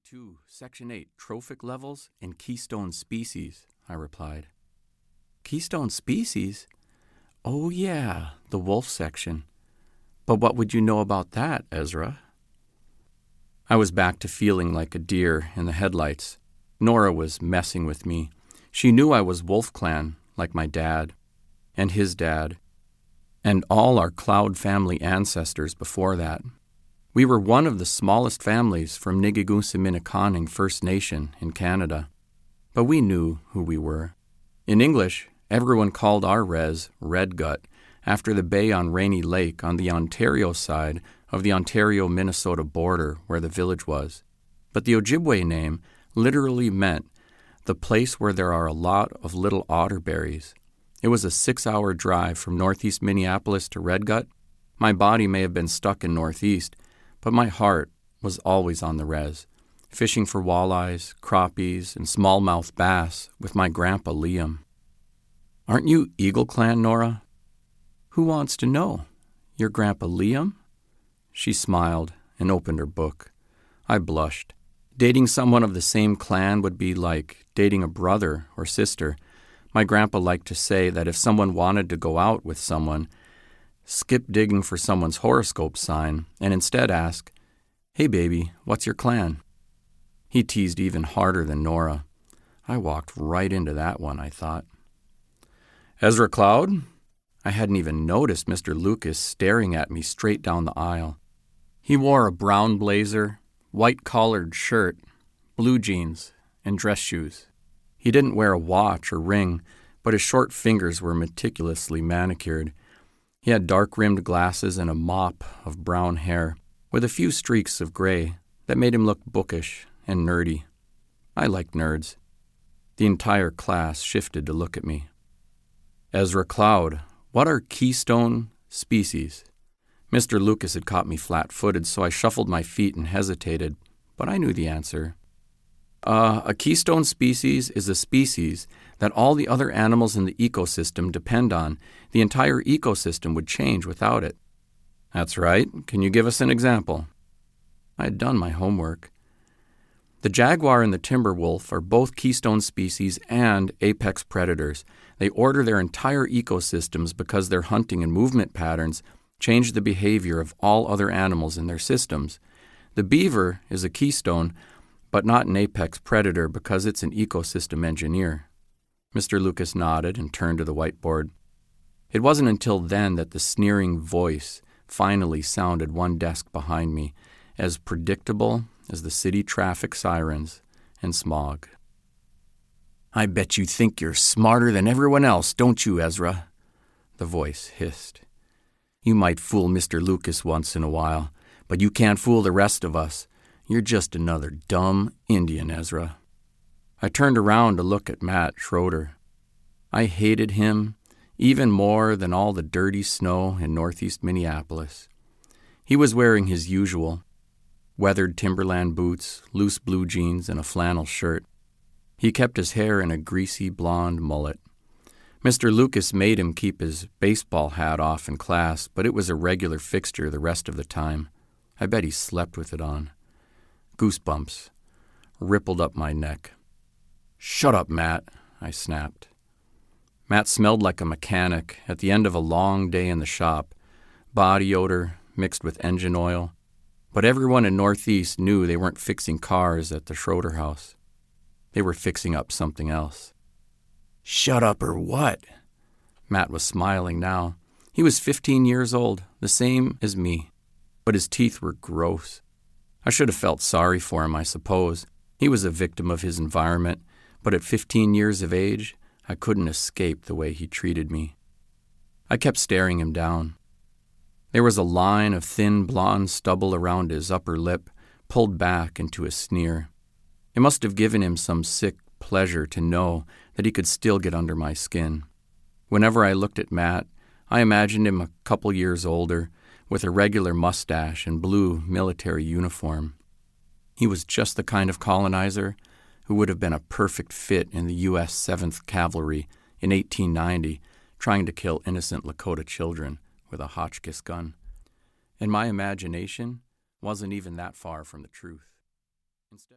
2, Section 8, Trophic Levels and Keystone Species, I replied. Keystone Species? Oh yeah, the wolf section. But what would you know about that, Ezra? I was back to feeling like a deer in the headlights. Nora was messing with me. She knew I was Wolf Clan, like my dad, and his dad, and all our Cloud family ancestors before that. We were one of the smallest families from Nigigoonsiminikaaning First Nation in Canada, but we knew who we were. In English, everyone called our res Red Gut, after the bay on Rainy Lake on the Ontario side of the Ontario-Minnesota border where the village was. But the Ojibwe name literally meant the place where there are a lot of little otterberries. It was a 6-hour drive from Northeast Minneapolis to Red Gut. My body may have been stuck in Northeast, but my heart was always on the res, fishing for walleyes, crappies, and smallmouth bass with my grandpa Liam. Aren't you Eagle Clan, Nora? Who wants to know? Your grandpa Liam? She smiled and opened her book. I blushed. Dating someone of the same clan would be like dating a brother or sister. My grandpa liked to say that if someone wanted to go out with someone, skip digging for someone's horoscope sign and instead ask, "Hey baby, what's your clan?" He teased even harder than Nora. I walked right into that one, I thought. Ezra Cloud? I hadn't even noticed Mr. Lucas staring at me straight down the aisle. He wore a brown blazer, white-collared shirt, blue jeans, and dress shoes. He didn't wear a watch or ring, but his short fingers were meticulously manicured. He had dark-rimmed glasses and a mop of brown hair, with a few streaks of gray that made him look bookish and nerdy. I liked nerds. The entire class shifted to look at me. Ezra Cloud, what are keystone species? Mr. Lucas had caught me flat-footed, so I shuffled my feet and hesitated, but I knew the answer. A keystone species is a species that all the other animals in the ecosystem depend on. The entire ecosystem would change without it. That's right. Can you give us an example? I had done my homework. The jaguar and the timber wolf are both keystone species and apex predators. They order their entire ecosystems because their hunting and movement patterns change the behavior of all other animals in their systems. The beaver is a keystone, but not an apex predator because it's an ecosystem engineer. Mr. Lucas nodded and turned to the whiteboard. It wasn't until then that the sneering voice finally sounded one desk behind me, as predictable as the city traffic sirens and smog. I bet you think you're smarter than everyone else, don't you, Ezra? The voice hissed. You might fool Mr. Lucas once in a while, but you can't fool the rest of us. You're just another dumb Indian, Ezra. I turned around to look at Matt Schroeder. I hated him even more than all the dirty snow in Northeast Minneapolis. He was wearing his usual weathered timberland boots, loose blue jeans, and a flannel shirt. He kept his hair in a greasy blonde mullet. Mr. Lucas made him keep his baseball hat off in class, but it was a regular fixture the rest of the time. I bet he slept with it on. Goosebumps rippled up my neck. Shut up, Matt, I snapped. Matt smelled like a mechanic at the end of a long day in the shop, body odor mixed with engine oil. But everyone in Northeast knew they weren't fixing cars at the Schroeder house. They were fixing up something else. Shut up or what? Matt was smiling now. He was 15 years old, the same as me, but his teeth were gross. I should have felt sorry for him, I suppose. He was a victim of his environment, but at 15 years of age, I couldn't escape the way he treated me. I kept staring him down. There was a line of thin blonde stubble around his upper lip, pulled back into a sneer. It must have given him some sick pleasure to know that he could still get under my skin. Whenever I looked at Matt, I imagined him a couple years older, with a regular mustache and blue military uniform. He was just the kind of colonizer who would have been a perfect fit in the U.S. 7th Cavalry in 1890, trying to kill innocent Lakota children with a Hotchkiss gun. And my imagination wasn't even that far from the truth. Instead